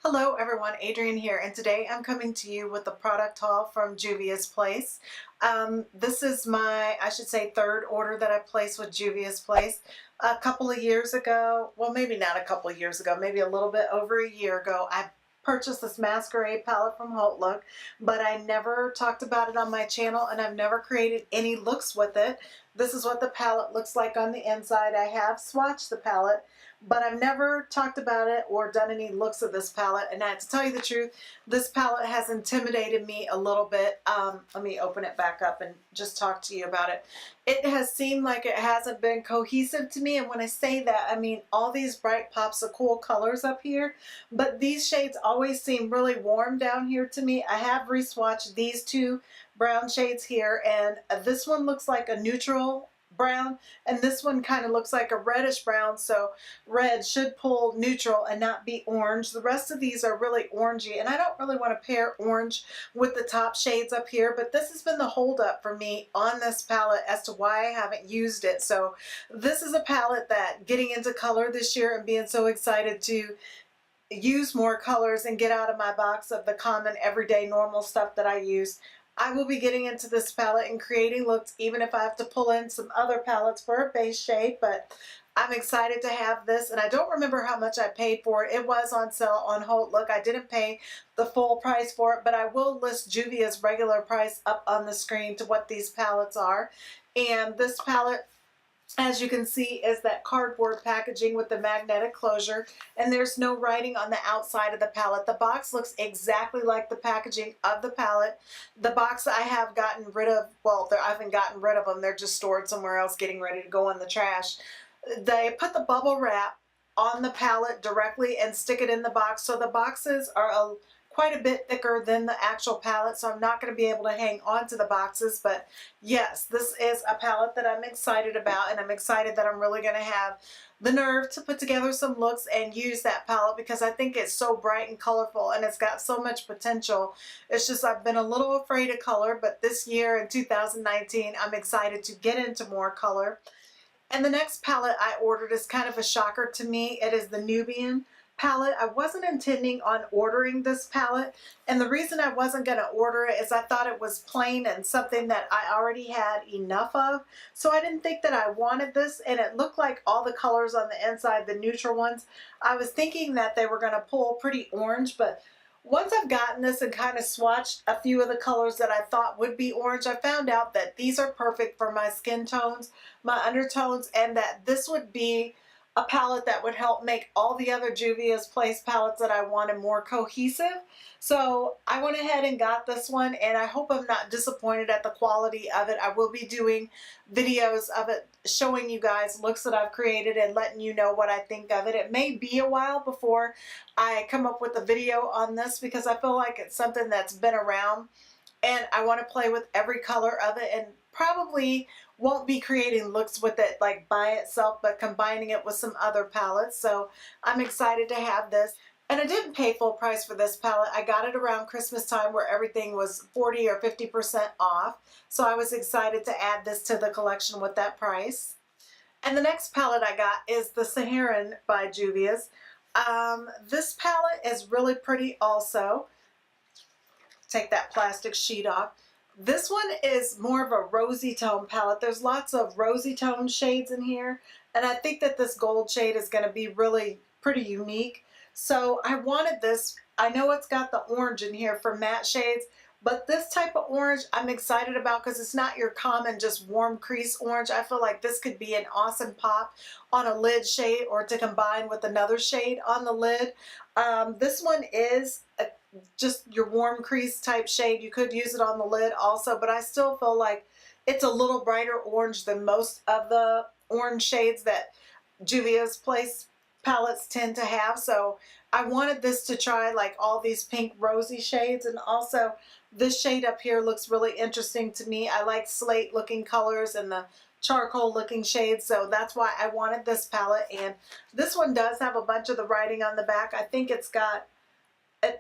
Hello everyone, Adrienne here, and today I'm coming to you with a product haul from Juvia's Place. This is my, I should say, third order that I placed with Juvia's Place. A couple of years ago, well maybe not a couple of years ago, maybe a little bit over a year ago, I purchased this Masquerade palette from Look, but I never talked about it on my channel and I've never created any looks with it. This is what the palette looks like on the inside. I have swatched the palette, but I've never talked about it or done any looks of this palette. And to tell you the truth, this palette has intimidated me a little bit. Let me open it back up and just talk to you about it. It has seemed like it hasn't been cohesive to me. And when I say that, I mean all these bright pops of cool colors up here, but these shades always seem really warm down here to me. I have re-swatched these two brown shades here, and this one looks like a neutral brown and this one kind of looks like a reddish brown, so red should pull neutral and not be orange. The rest of these are really orangey and I don't really want to pair orange with the top shades up here, but this has been the holdup for me on this palette as to why I haven't used it. So this is a palette that getting into color this year and being so excited to use more colors and get out of my box of the common everyday normal stuff that I use. I will be getting into this palette and creating looks even if I have to pull in some other palettes for a base shade, but I'm excited to have this, and I don't remember how much I paid for it. It was on sale on Look. I didn't pay the full price for it, but I will list Juvia's regular price up on the screen to what these palettes are. And this palette, as you can see, is that cardboard packaging with the magnetic closure, and there's no writing on the outside of the palette. The box looks exactly like the packaging of the palette. The box I have gotten rid of, well, I haven't gotten rid of them, they're just stored somewhere else getting ready to go in the trash. They put the bubble wrap on the palette directly and stick it in the box, so the boxes are quite a bit thicker than the actual palette, so I'm not going to be able to hang on to the boxes. But yes, this is a palette that I'm excited about, and I'm excited that I'm really going to have the nerve to put together some looks and use that palette because I think it's so bright and colorful and it's got so much potential. It's just I've been a little afraid of color, but this year in 2019 I'm excited to get into more color. And the next palette I ordered is kind of a shocker to me. It is the Nubian palette. I wasn't intending on ordering this palette, and the reason I wasn't going to order it is I thought it was plain and something that I already had enough of, so I didn't think that I wanted this. And it looked like all the colors on the inside, the neutral ones, I was thinking that they were going to pull pretty orange, but once I've gotten this and kind of swatched a few of the colors that I thought would be orange, I found out that these are perfect for my skin tones, my undertones, and that this would be a palette that would help make all the other Juvia's Place palettes that I wanted more cohesive. So I went ahead and got this one, and I hope I'm not disappointed at the quality of it. I will be doing videos of it showing you guys looks that I've created and letting you know what I think of it. It may be a while before I come up with a video on this because I feel like it's something that's been around and I want to play with every color of it, and probably won't be creating looks with it like by itself, but combining it with some other palettes. So I'm excited to have this. And I didn't pay full price for this palette. I got it around Christmas time where everything was 40 or 50% off. So I was excited to add this to the collection with that price. And the next palette I got is the Saharan by Juvia's. This palette is really pretty also. Take that plastic sheet off. This one is more of a rosy tone palette. There's lots of rosy tone shades in here, and I think that this gold shade is going to be really pretty unique. So I wanted this. I know it's got the orange in here for matte shades, but this type of orange I'm excited about because it's not your common just warm crease orange. I feel like this could be an awesome pop on a lid shade or to combine with another shade on the lid. This one is just your warm crease type shade. You could use it on the lid also, but I still feel like it's a little brighter orange than most of the orange shades that Juvia's Place palettes tend to have. So I wanted this to try like all these pink rosy shades, and also this shade up here looks really interesting to me. I like slate looking colors and the charcoal looking shades, so that's why I wanted this palette. And this one does have a bunch of the writing on the back. I think it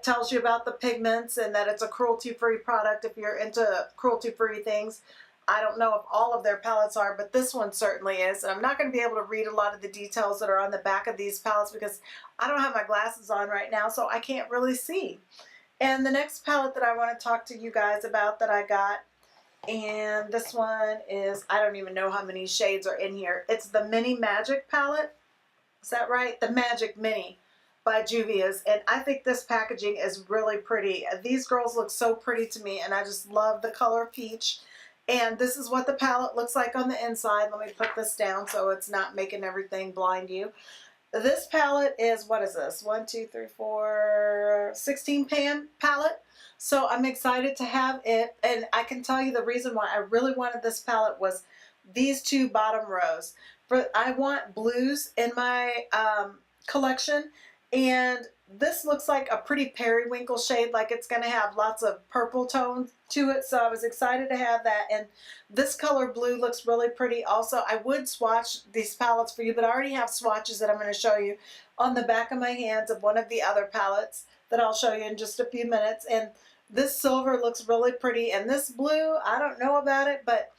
tells you about the pigments and that it's a cruelty-free product if you're into cruelty-free things. I don't know if all of their palettes are, but this one certainly is. And I'm not going to be able to read a lot of the details that are on the back of these palettes because I don't have my glasses on right now, so I can't really see. And the next palette that I want to talk to you guys about that I got, and this one is, I don't even know how many shades are in here. It's the Mini Magic palette. Is that right? The Magic Mini by Juvia's. And I think this packaging is really pretty. These girls look so pretty to me, and I just love the color peach. And this is what the palette looks like on the inside. Let me put this down so it's not making everything blind you. This palette is, what is this? 1, 2, 3, 4, 16 pan palette. So I'm excited to have it. And I can tell you the reason why I really wanted this palette was these two bottom rows. I want blues in my collection, and this looks like a pretty periwinkle shade, like it's going to have lots of purple tones to it, so I was excited to have that. And this color blue looks really pretty also. I would swatch these palettes for you, but I already have swatches that I'm going to show you on the back of my hands of one of the other palettes that I'll show you in just a few minutes. And this silver looks really pretty, and this blue, I don't know about it, but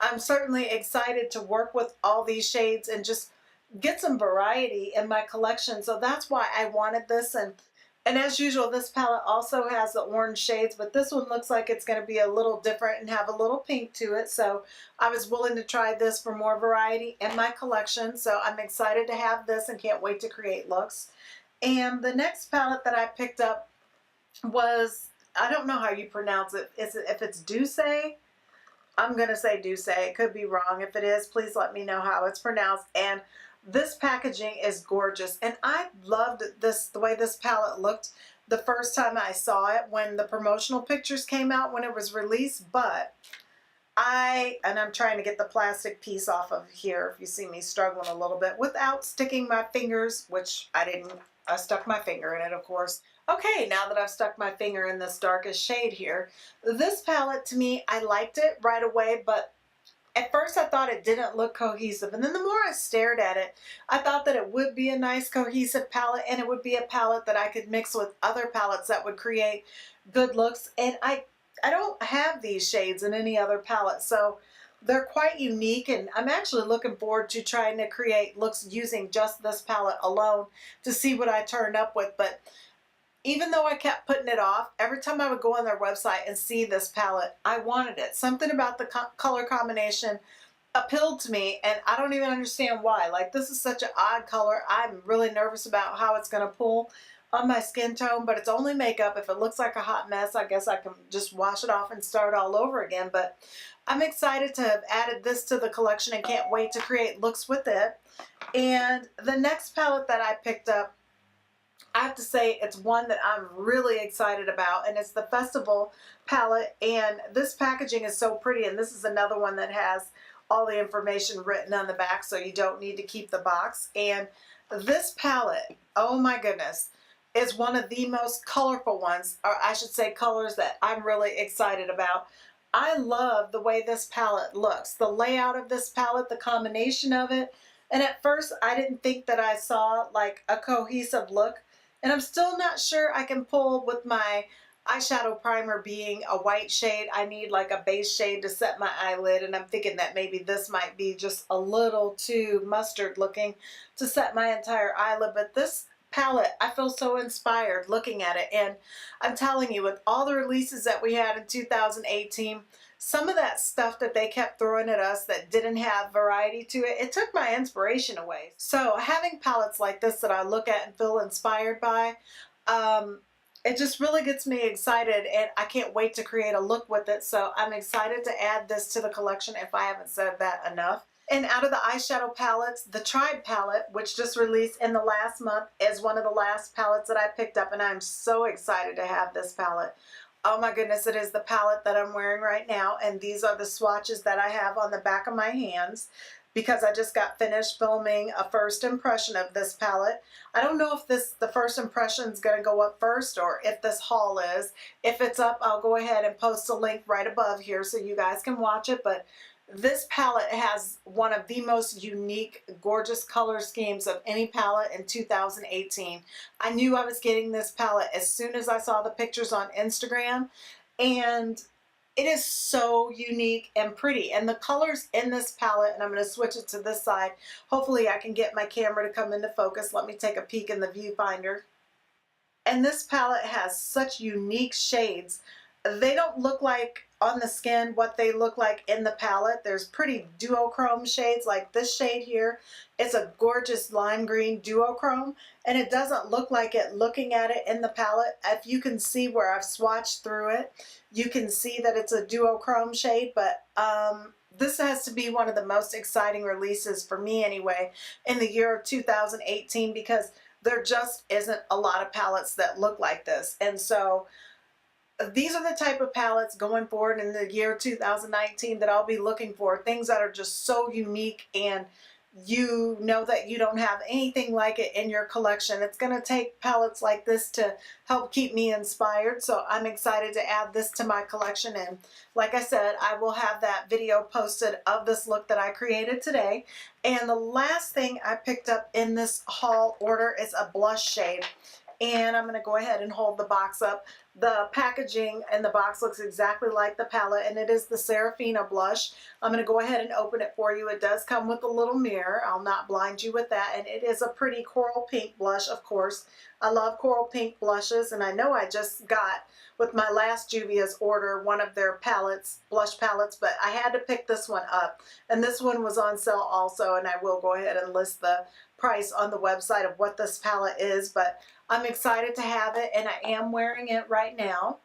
I'm certainly excited to work with all these shades and just get some variety in my collection. So that's why I wanted this. And as usual, this palette also has the orange shades, but this one looks like it's going to be a little different and have a little pink to it. So I was willing to try this for more variety in my collection. So I'm excited to have this and can't wait to create looks. And the next palette that I picked up was, I don't know how you pronounce it. If it's Douce? I'm going to say Douce. It could be wrong. If it is, please let me know how it's pronounced. And this packaging is gorgeous. And I loved this, the way this palette looked the first time I saw it when the promotional pictures came out when it was released. But I'm trying to get the plastic piece off of here if you see me struggling a little bit without sticking my fingers, which I didn't. I stuck my finger in it, of course. Okay, now that I've stuck my finger in this darkest shade here, this palette to me, I liked it right away, but at first I thought it didn't look cohesive. And then the more I stared at it, I thought that it would be a nice cohesive palette, and it would be a palette that I could mix with other palettes that would create good looks. And I don't have these shades in any other palette, so they're quite unique, and I'm actually looking forward to trying to create looks using just this palette alone to see what I turn up with. But even though I kept putting it off, every time I would go on their website and see this palette, I wanted it. Something about the color combination appealed to me, and I don't even understand why. Like, this is such an odd color. I'm really nervous about how it's going to pull on my skin tone, but it's only makeup. If it looks like a hot mess, I guess I can just wash it off and start all over again. But I'm excited to have added this to the collection and can't wait to create looks with it. And the next palette that I picked up, I have to say it's one that I'm really excited about, and it's the Festival palette. And this packaging is so pretty, and this is another one that has all the information written on the back, so you don't need to keep the box. And this palette, oh my goodness, is one of the most colorful ones, or I should say colors that I'm really excited about. I love the way this palette looks, the layout of this palette, the combination of it. And at first I didn't think that I saw like a cohesive look, and I'm still not sure I can pull with my eyeshadow primer being a white shade. I need like a base shade to set my eyelid, and I'm thinking that maybe this might be just a little too mustard looking to set my entire eyelid. But this palette, I feel so inspired looking at it, and I'm telling you, with all the releases that we had in 2018, some of that stuff that they kept throwing at us that didn't have variety to it, it took my inspiration away. So having palettes like this that I look at and feel inspired by, it just really gets me excited, and I can't wait to create a look with it. So I'm excited to add this to the collection, if I haven't said that enough. And out of the eyeshadow palettes, the Tribe palette, which just released in the last month, is one of the last palettes that I picked up, and I'm so excited to have this palette. Oh my goodness, it is the palette that I'm wearing right now, and these are the swatches that I have on the back of my hands because I just got finished filming a first impression of this palette. I don't know if the first impression is going to go up first or if this haul is. If it's up, I'll go ahead and post a link right above here so you guys can watch it. But this palette has one of the most unique, gorgeous color schemes of any palette in 2018. I knew I was getting this palette as soon as I saw the pictures on Instagram, and It is so unique and pretty. And the colors in this palette, and I'm going to switch it to this side. Hopefully I can get my camera to come into focus. Let me take a peek in the viewfinder. And this palette has such unique shades. They don't look like on the skin what they look like in the palette. There's pretty duochrome shades like this shade here. It's a gorgeous lime green duochrome, and it doesn't look like it looking at it in the palette. If you can see where I've swatched through it, you can see that it's a duochrome shade, but this has to be one of the most exciting releases for me anyway in the year of 2018, because there just isn't a lot of palettes that look like this. And so these are the type of palettes going forward in the year 2019 that I'll be looking for. Things that are just so unique, and you know that you don't have anything like it in your collection. It's going to take palettes like this to help keep me inspired. So I'm excited to add this to my collection. And like I said, I will have that video posted of this look that I created today. And the last thing I picked up in this haul order is a blush shade. And I'm going to go ahead and hold the box up. The packaging and the box looks exactly like the palette, and it is the Serafina blush. I'm going to go ahead and open it for you. It does come with a little mirror. I'll not blind you with that. And it is a pretty coral pink blush, of course. I love coral pink blushes, and I know I just got, with my last Juvia's order, one of their palettes, blush palettes, but I had to pick this one up. And this one was on sale also, and I will go ahead and list the price on the website of what this palette is, but I'm excited to have it, and I am wearing it right now.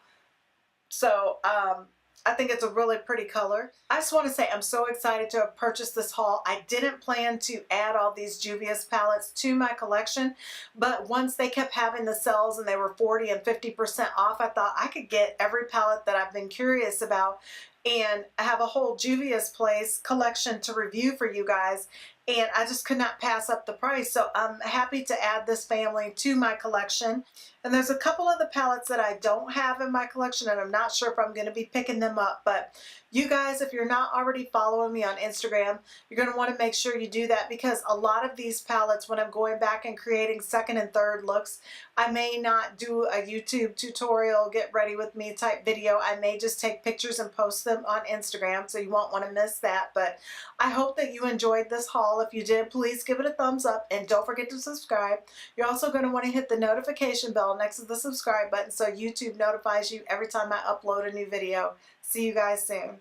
So I think it's a really pretty color. I just want to say I'm so excited to have purchased this haul. I didn't plan to add all these Juvia's palettes to my collection, but once they kept having the sales and they were 40 and 50% off, I thought I could get every palette that I've been curious about and have a whole Juvia's Place collection to review for you guys. And I just could not pass up the price. So I'm happy to add this family to my collection. And there's a couple of the palettes that I don't have in my collection, and I'm not sure if I'm going to be picking them up. But you guys, if you're not already following me on Instagram, you're going to want to make sure you do that, because a lot of these palettes, when I'm going back and creating second and third looks, I may not do a YouTube tutorial, get ready with me type video. I may just take pictures and post them on Instagram, so you won't want to miss that. But I hope that you enjoyed this haul. If you did, please give it a thumbs up, and don't forget to subscribe. You're also going to want to hit the notification bell next to the subscribe button so YouTube notifies you every time I upload a new video. See you guys soon.